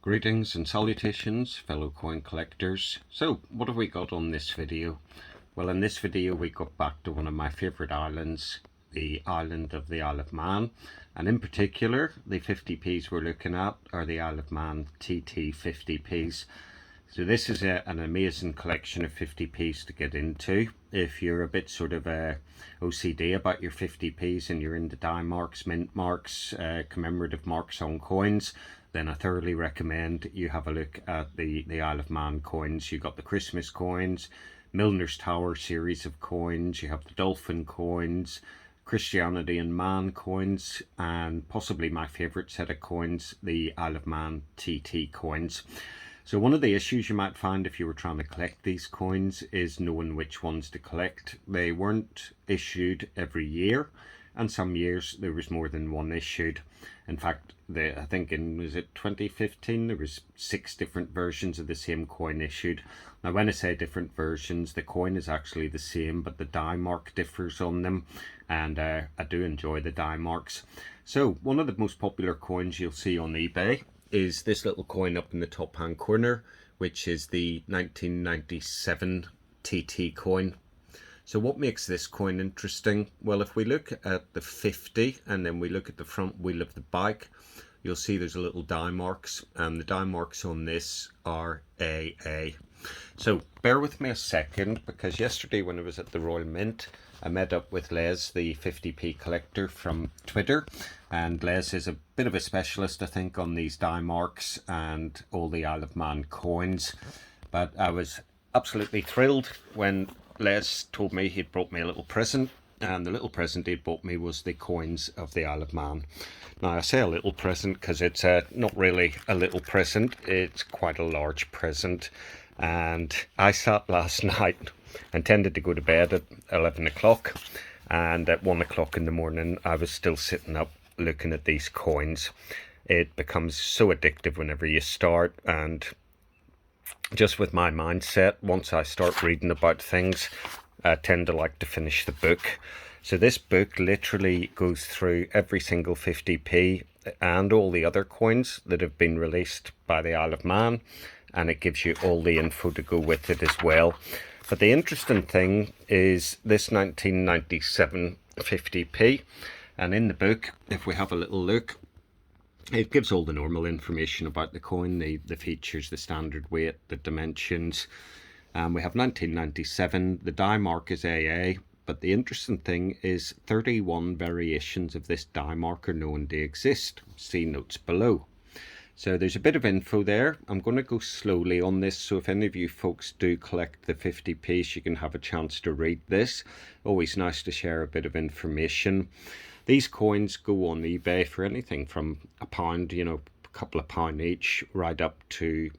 Greetings and salutations, fellow coin collectors. So, what have we got on this video? Well, in this video we got back to one of my favourite islands, the island of the Isle of Man. And in particular, the 50p's we're looking at are the Isle of Man TT 50p's. So this is an amazing collection of 50p's to get into. If you're a bit sort of OCD about your 50p's and you're into die marks, mint marks, commemorative marks on coins, then I thoroughly recommend you have a look at the Isle of Man coins. You've got the Christmas coins, Milner's Tower series of coins, you have the Dolphin coins, Christianity and Man coins, and possibly my favourite set of coins, the Isle of Man TT coins. So one of the issues you might find if you were trying to collect these coins is knowing which ones to collect. They weren't issued every year, and some years there was more than one issued. In fact, I think was it 2015, there was 6 different versions of the same coin issued. Now when I say different versions, the coin is actually the same, but the die mark differs on them, and I do enjoy the die marks. So one of the most popular coins you'll see on eBay is this little coin up in the top hand corner, which is the 1997 TT coin. So what makes this coin interesting? Well, if we look at the 50 and then we look at the front wheel of the bike, you'll see there's a little die marks, and the die marks on this are AA. So bear with me a second, because yesterday when I was at the Royal Mint, I met up with Les, the 50p collector from Twitter, and Les is a bit of a specialist, I think, on these die marks and all the Isle of Man coins. But I was absolutely thrilled when Les told me he'd brought me a little present, and the little present he'd brought me was the coins of the Isle of Man. Now I say a little present because it's not really a little present, it's quite a large present. And I sat last night, intended to go to bed at 11 o'clock, and at 1 o'clock in the morning I was still sitting up looking at these coins. It becomes so addictive whenever you start, and just with my mindset, once I start reading about things, I tend to like to finish the book. So this book literally goes through every single 50p and all the other coins that have been released by the Isle of Man, and it gives you all the info to go with it as well. But the interesting thing is this 1997 50p, and in the book, if we have a little look, it gives all the normal information about the coin, the features, the standard weight, the dimensions. We have 1997, the die mark is AA, but the interesting thing is 31 variations of this die mark are known to exist. See notes below. So there's a bit of info there. I'm going to go slowly on this, so if any of you folks do collect the 50p's, you can have a chance to read this. Always nice to share a bit of information. These coins go on eBay for anything from £1, a couple of pound each, right up to,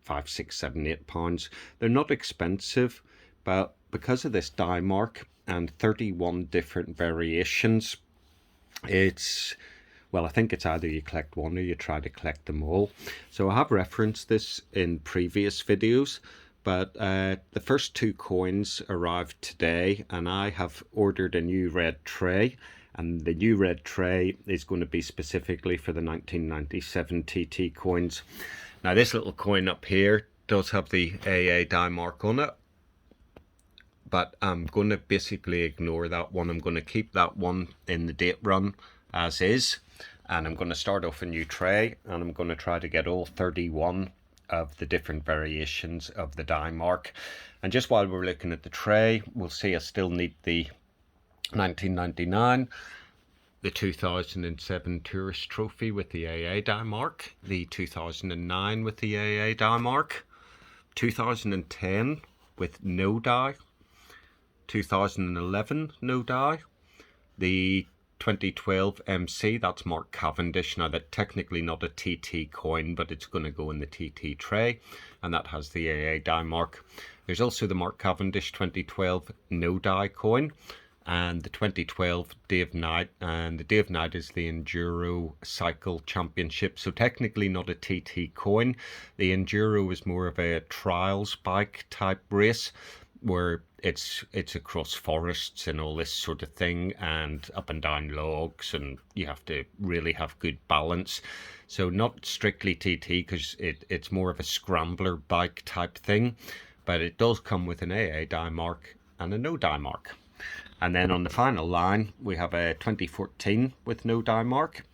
5, 6, 7, £8. They're not expensive, but because of this die mark and 31 different variations, well, I think it's either you collect one or you try to collect them all. So I have referenced this in previous videos, but the first 2 coins arrived today, and I have ordered a new red tray, and the new red tray is going to be specifically for the 1997 TT coins. Now this little coin up here does have the AA die mark on it, but I'm going to basically ignore that one. I'm going to keep that one in the date run as is, and I'm going to start off a new tray, and I'm going to try to get all 31 of the different variations of the die mark. And just while we're looking at the tray, we'll see I still need the 1999, the 2007 Tourist Trophy with the AA die mark, the 2009 with the AA die mark, 2010 with no die, 2011 no die, the 2012 MC, that's Mark Cavendish. Now that's technically not a TT coin, but it's going to go in the TT tray, and that has the AA die mark. There's also the Mark Cavendish 2012 no die coin, and the 2012 Day of Night, and the Day of Night is the Enduro Cycle Championship, so technically not a TT coin. The Enduro is more of a trials bike type race, where it's across forests and all this sort of thing, and up and down logs, and you have to really have good balance. So not strictly TT, because it's more of a scrambler bike type thing, but it does come with an AA die mark and a no die mark. And then on the final line, we have a 2014 with no die mark.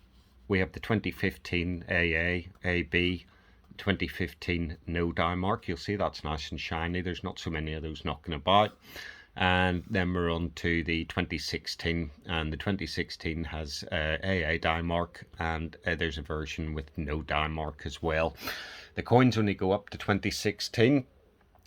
We have the 2015 AA, AB, 2015 no die mark. You'll see that's nice and shiny. There's not so many of those knocking about. And then we're on to the 2016, and the 2016 has AA die mark, and there's a version with no die mark as well. The coins only go up to 2016.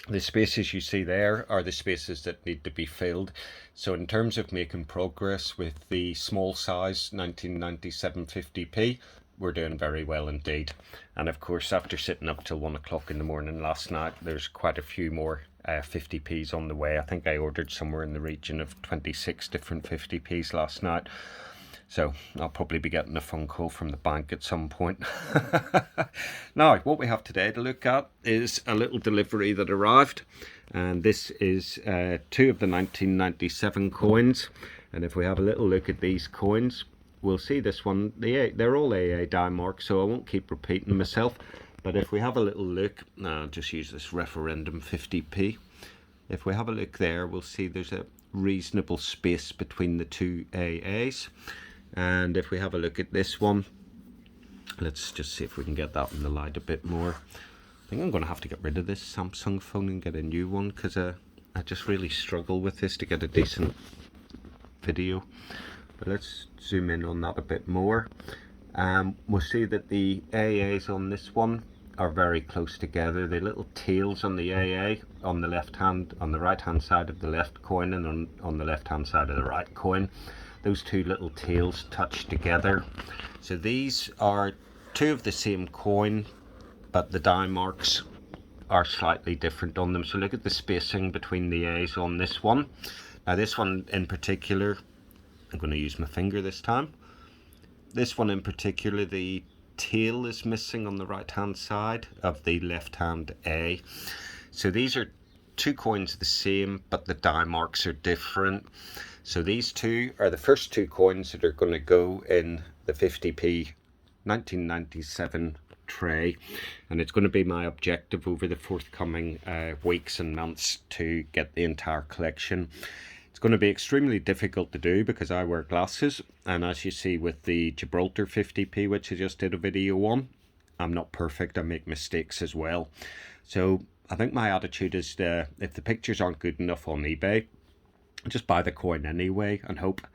The spaces you see there are the spaces that need to be filled. So in terms of making progress with the small size 1997 50p, we're doing very well indeed. And of course, after sitting up till 1 o'clock in the morning last night, there's quite a few more 50p's on the way. I think I ordered somewhere in the region of 26 different 50p's last night. So I'll probably be getting a phone call from the bank at some point. Now, what we have today to look at is a little delivery that arrived. And this is 2 of the 1997 coins. And if we have a little look at these coins, we'll see this one. They're all AA die marks, so I won't keep repeating myself. But if we have a little look, I'll just use this referendum 50p. If we have a look there, we'll see there's a reasonable space between the two AAs. And if we have a look at this one, let's just see if we can get that in the light a bit more. I think I'm going to have to get rid of this Samsung phone and get a new one, because I just really struggle with this to get a decent video. But let's zoom in on that a bit more. We'll see that the AAs on this one are very close together. The little tails on the AA on the right hand side of the left coin, and on the left hand side of the right coin, those two little tails touch together. So these are two of the same coin, but the die marks are slightly different on them. So look at the spacing between the A's on this one. Now this one in particular, I'm going to use my finger this time. This one in particular, the tail is missing on the right hand side of the left hand A. So these are two coins the same, but the die marks are different. So these two are the first two coins that are going to go in the 50p 1997 tray, and it's going to be my objective over the forthcoming weeks and months to get the entire collection. It's going to be extremely difficult to do because I wear glasses, and as you see with the Gibraltar 50p, which I just did a video on, I'm not perfect. I make mistakes as well. So I think my attitude is if the pictures aren't good enough on eBay, just buy the coin anyway and hope.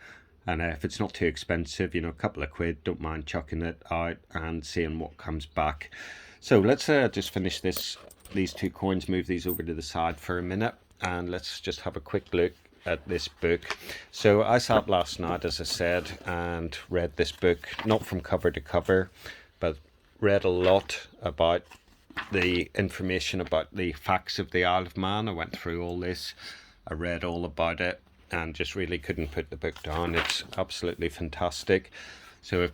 And if it's not too expensive, you know, a couple of quid, don't mind chucking it out and seeing what comes back. So let's just finish these two coins, move these over to the side for a minute, and let's just have a quick look at this book. So I sat last night, as I said, and read this book, not from cover to cover, but read a lot about the information about the facts of the Isle of Man. I went through all this, I read all about it, and just really couldn't put the book down. It's absolutely fantastic. So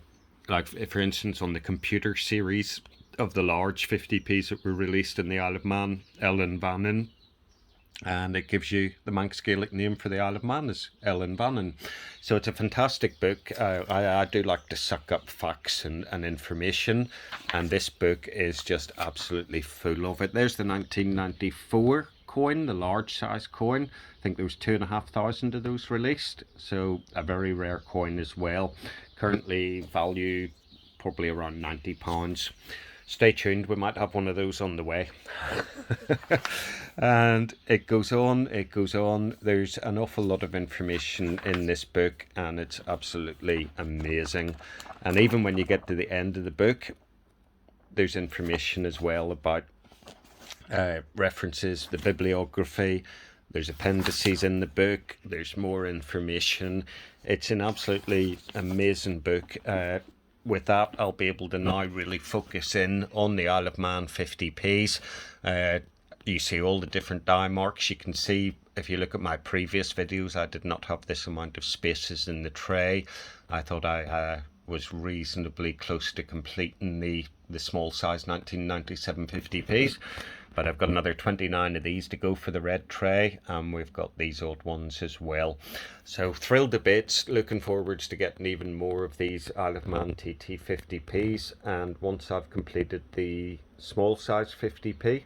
if for instance on the computer series of the large 50p's that were released in the Isle of Man, Ellen Vannin, and it gives you the Manx Gaelic name for the Isle of Man is Ellen Vannin. So it's a fantastic book. I do like to suck up facts and information, and this book is just absolutely full of it. There's the 1994 coin, the large size coin. I think there was 2,500 of those released, so a very rare coin as well. Currently value probably around £90. Stay tuned, we might have one of those on the way. And it goes on, it goes on. There's an awful lot of information in this book, and it's absolutely amazing. And even when you get to the end of the book, there's information as well about references, the bibliography. There's appendices in the book, there's more information. It's an absolutely amazing book. With that, I'll be able to now really focus in on the Isle of Man 50p's. You see all the different die marks. You can see, if you look at my previous videos, I did not have this amount of spaces in the tray. I thought I was reasonably close to completing the small size 1997 50p's, but I've got another 29 of these to go for the red tray, and we've got these old ones as well. So thrilled to bits, looking forwards to getting even more of these Isle of Man TT 50p's, and once I've completed the small size 50p,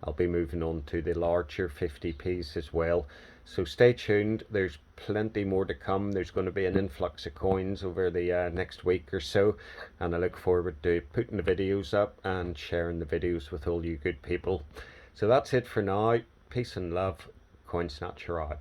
I'll be moving on to the larger 50p's as well. So stay tuned, there's plenty more to come. There's going to be an influx of coins over the next week or so, and I look forward to putting the videos up and sharing the videos with all you good people. So that's it for now. Peace and love. Coin Snatcher out.